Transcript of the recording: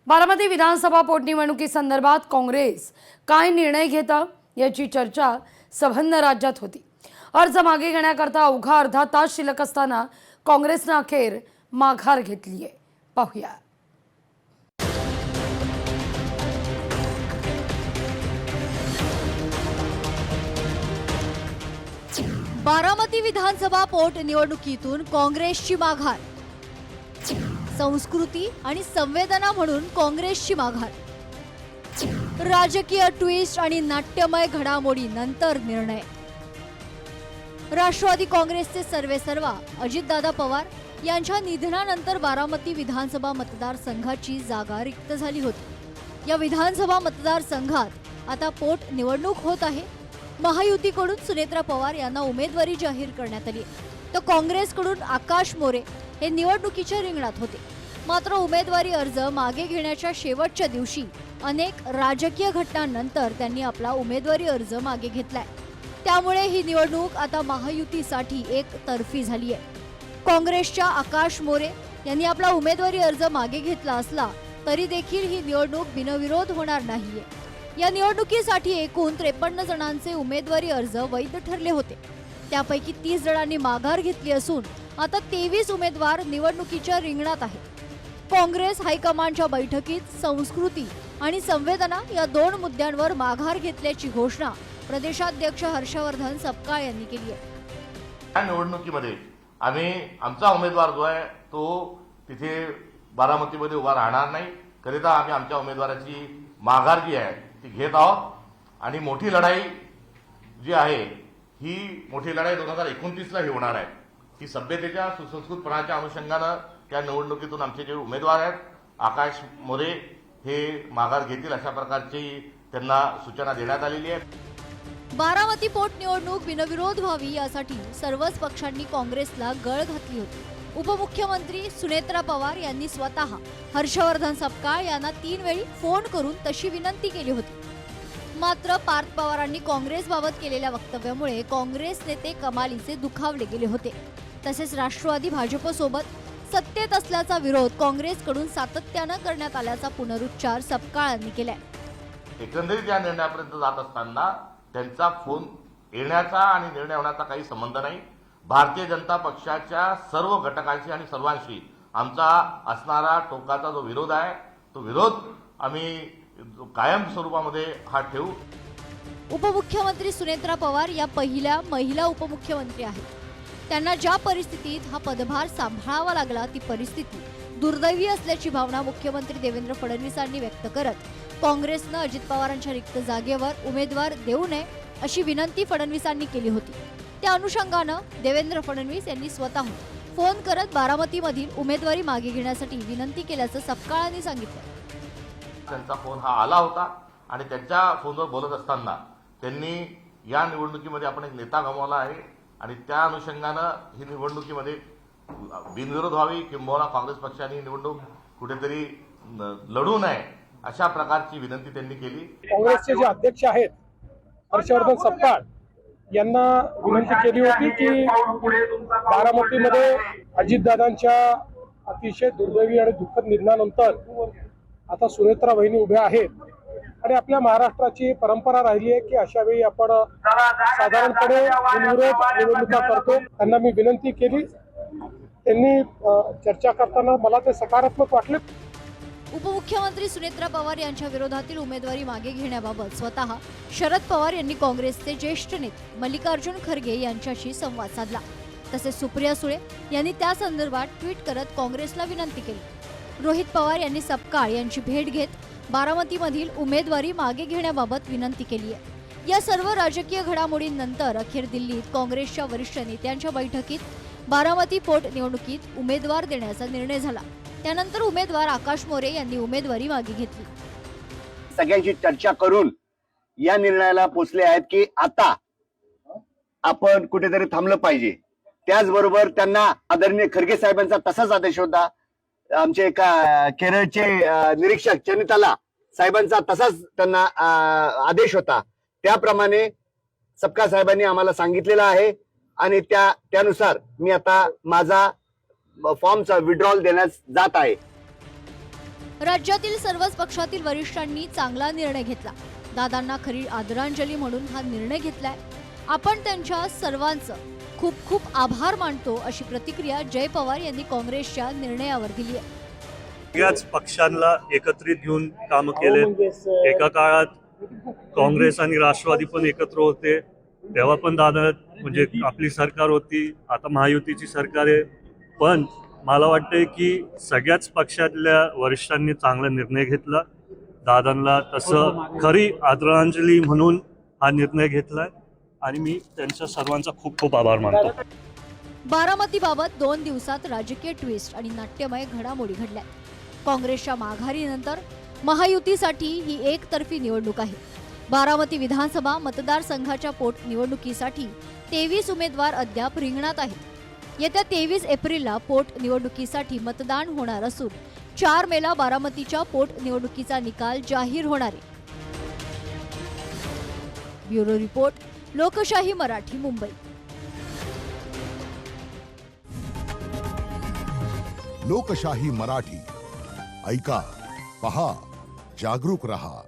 बारामती विधानसभा पोटनिवडणुकीसंदर्भात काँग्रेस काय निर्णय घेतं याची चर्चा संबंध राज्यात होती। अर्ज मागे घेण्याकरता अवघा अर्धा तास शिल्लक असताना काँग्रेसने अखेर माघार घेतली आहे। पाहूया। बारामती विधानसभा पोटनिवडणुकीतून काँग्रेसची माघार। संस्कृती आणि संवेदना म्हणून काँग्रेसची माघार। राजकीय ट्विस्ट आणि नाट्यमय घडामोडी नंतर निर्णय। राष्ट्रवादी काँग्रेसचे सर्वेसर्वा अजितदादा पवार यांच्या निधनानंतर बारामती विधानसभा मतदारसंघाची जागा रिक्त झाली होती। या विधानसभा मतदारसंघात आता पोटनिवडणूक होत आहे। महायुतीकडून सुनेत्रा पवार यांना उमेदवारी जाहीर करण्यात आली, तर काँग्रेसकडून आकाश मोरे हे निवडणुकीच्या रिंगणात होते। मात्र उमेदवारी अर्ज मागे घेण्याच्या शेवटच्या दिवशी अनेक राजकीय घटनांनंतर त्यांनी आपला उमेदवारी अर्ज मागे घेतलाय। त्यामुळे ही निवडणूक आता महायुतीसाठी एक तर्फी झाली आहे। काँग्रेसच्या आकाश मोरे यांनी आपला उमेदवारी अर्ज मागे घेतला असला तरी देखील ही निवडणूक बिनविरोध होणार नाहीये। या निवडणुकीसाठी एकूण 53 जणांचे उमेदवारी अर्ज वैध ठरले होते। त्यापैकी 30 जणांनी माघार घेतली असून आता 23 उमेदवार निवडणुकीच्या रिंगणात आहेत। काँग्रेस हायकमांडच्या बैठकीत संस्कृती आणि संवेदना या 2 मुद्द्यांवर माघार घेतल्याची घोषणा प्रदेशाध्यक्ष हर्षवर्धन सपकाळ यांनी केली आहे। या निवडणुकीमध्ये आम्ही आमचा उमेदवार जो आहे तो तिथे बारामतीमध्ये उभा राहणार नाही, करिता आम्ही आमच्या उमेदवाराची माघार जी आहे ती घेत आहोत। आणि मोठी लढाई जी आहे ही मोठी लढाई 2029ला ही होणार आहे। ती सभ्यतेच्या सुसंस्कृतपणाच्या अनुषंगानं त्या निवडणुकीतून आमचे जे उमेदवार आहेत आकाश मोरे हे माघार घेतील अशा प्रकारची त्यांना सूचना देण्यात आलेली आहे। बारामती पोटनिवडणूक बिनविरोध व्हावी यासाठी सर्वच पक्षांनी काँग्रेसला गळ घातली होती। उपमुख्यमंत्री सुनेत्रा पवार यांनी स्वतः हर्षवर्धन सपकाळ यांना 3 वेळी फोन करून तशी विनंती केली होती। मात्र पार्थ पवारांनी काँग्रेसबाबत केलेल्या वक्तव्यामुळे काँग्रेस नेते कमालीचे दुखावले गेले होते। तसेच राष्ट्रवादी भाजपसोबत सत्तेत असल्याचा विरोध काँग्रेसकडून सातत्यानं करण्यात आल्याचा पुनरुच्चार सपकाळ यांनी केलाय। एकंदरीत या निर्णयापर्यंत जात असताना त्यांचा फोन येण्याचा आणि निर्णय होण्याचा काही संबंध नाही। भारतीय जनता पक्षाच्या सर्व घटकांशी आणि सर्वांशी आमचा असणारा टोकाचा जो विरोध आहे तो विरोध आम्ही कायम स्वरूपामध्ये हा ठेवू। उपमुख्यमंत्री सुनेत्रा पवार या पहिल्या महिला उपमुख्यमंत्री आहेत। त्यांना ज्या परिस्थितीत हा पदभार सांभाळावा लागला ती परिस्थिती दुर्दैवी असल्याची भावना मुख्यमंत्री देवेंद्र फडणवीसांनी व्यक्त करत काँग्रेसनं अजित पवारांच्या रिक्त जागेवर उमेदवार देऊ नये अशी विनंती फडणवीसांनी केली होती। त्या अनुषंगानं देवेंद्र फडणवीस यांनी स्वतःहून फोन करत बारामतीमधील उमेदवारी मागे घेण्यासाठी विनंती केल्याचं सपकाळांनी सांगितलं। त्यांचा फोन हा आला होता आणि त्यांच्या फोनवर बोलत असताना त्यांनी या निवडणुकीमध्ये आपण एक नेता गमावला आहे आणि त्या अनुषंगानं ही निवडणुकीमध्ये बिनविरोध व्हावी किंबहुना काँग्रेस पक्षाने ही निवडणूक कुठेतरी लढू नये अशा प्रकारची विनंती त्यांनी केली। काँग्रेसचे जे अध्यक्ष आहेत हर्षवर्धन सपकाळ यांना विनंती केली होती की बारामतीमध्ये अजितदादांच्या अतिशय दुर्दैवी आणि दुःखद निधनानंतर आता सुनेत्रा वहिनी उभ्या आहेत आणि आपल्या महाराष्ट्राची परंपरा राहिली आहे की अशा वेळी आपण साधारणपणे बिनविरोध निवडणुका करतो। त्यांना मी विनंती केली, त्यांनी चर्चा करताना मला ते सकारात्मक वाटले। उपमुख्यमंत्री सुनेत्रा पवार यांच्या विरोधातील उमेदवारी मागे घेण्याबाबत स्वतः शरद पवार यांनी काँग्रेसचे ज्येष्ठ नेते मल्लिकार्जुन खरगे यांच्याशी संवाद साधला। तसेच सुप्रिया सुळे यांनी त्या संदर्भात ट्विट करत काँग्रेसला विनंती केली। रोहित पवार यांनी सपकाळ यांची भेट घेत बारामतीमधील उमेदवारी मागे घेण्याबाबत विनंती केली आहे। या सर्व राजकीय घडामोडींनंतर अखेर दिल्लीत काँग्रेसच्या वरिष्ठ नेत्यांच्या बैठकीत बारामती पोटनिवडणुकीत उमेदवार देण्याचा निर्णय झाला। त्यानंतर उमेदवार आकाश मोरे यांनी उमेदवारी मागे घेतली। सगळ्यांची चर्चा करून या निर्णयाला पोहोचले आहेत की आता आपण कुठेतरी थांबलं पाहिजे। त्याचबरोबर त्यांना आदरणीय खरगे साहेबांचा तसाच आदेश होता। आमचे केरळचे निरीक्षक चनिताला साहेबांचा तसाच त्यांना आदेश होता। त्याप्रमाणे सपकाळ साहेबांनी आम्हाला सांगितलेलं आहे आणि त्यानुसार मी आता माझा फॉर्मचा विड्रॉल देण्यास जात आहे। राज्यातील सर्वच पक्षातील वरिष्ठांनी चांगला निर्णय घेतला. दादांना खरी आदरांजली म्हणून हा निर्णय घेतलाय. आपण त्यांच्या सर्वांचं खूप खूप आभार मानतो, अशी प्रतिक्रिया जय पवार यांनी काँग्रेसच्या निर्णयावर दिली आहे. सगळ्याच पक्षांना एकत्रित घेऊन काम केले. एका काळात काँग्रेस आणि राष्ट्रवादी पण एकत्र होते, तेव्हा पण दादा म्हणजे आपली सरकार होती, आता महायुतीची सरकार आहे. पण मला वाटतंय की सगळ्याच पक्षातल्या वरिष्ठांनी चांगला निर्णय घेतला. दादांना तसं खरी आदरांजली म्हणून हा निर्णय घेतलाय आणि मी त्यांच्या सर्वांचा खूप खूप आभार मानतो. बारामतीबाबत 2 दिवसात राजकीय ट्विस्ट आणि नाट्यमय घडामोडी घडल्या. काँग्रेसच्या माघारीनंतर महायुतीसाठी ही एकतर्फी निवडणूक आहे. बारामती विधानसभा मतदारसंघाच्या पोटनिवडणुकीसाठी 23 उमेदवार अद्याप रिंगणात आहेत. येत्या 23 एप्रिलला पोटनिवडणुकीसाठी मतदान होणार असून 4 मेला बारामतीच्या पोटनिवडणुकीचा निकाल जाहीर होणार आहे. ब्युरो रिपोर्ट, लोकशाही मराठी, मुंबई. लोकशाही मराठी ऐका, पहा, जागरूक रहा.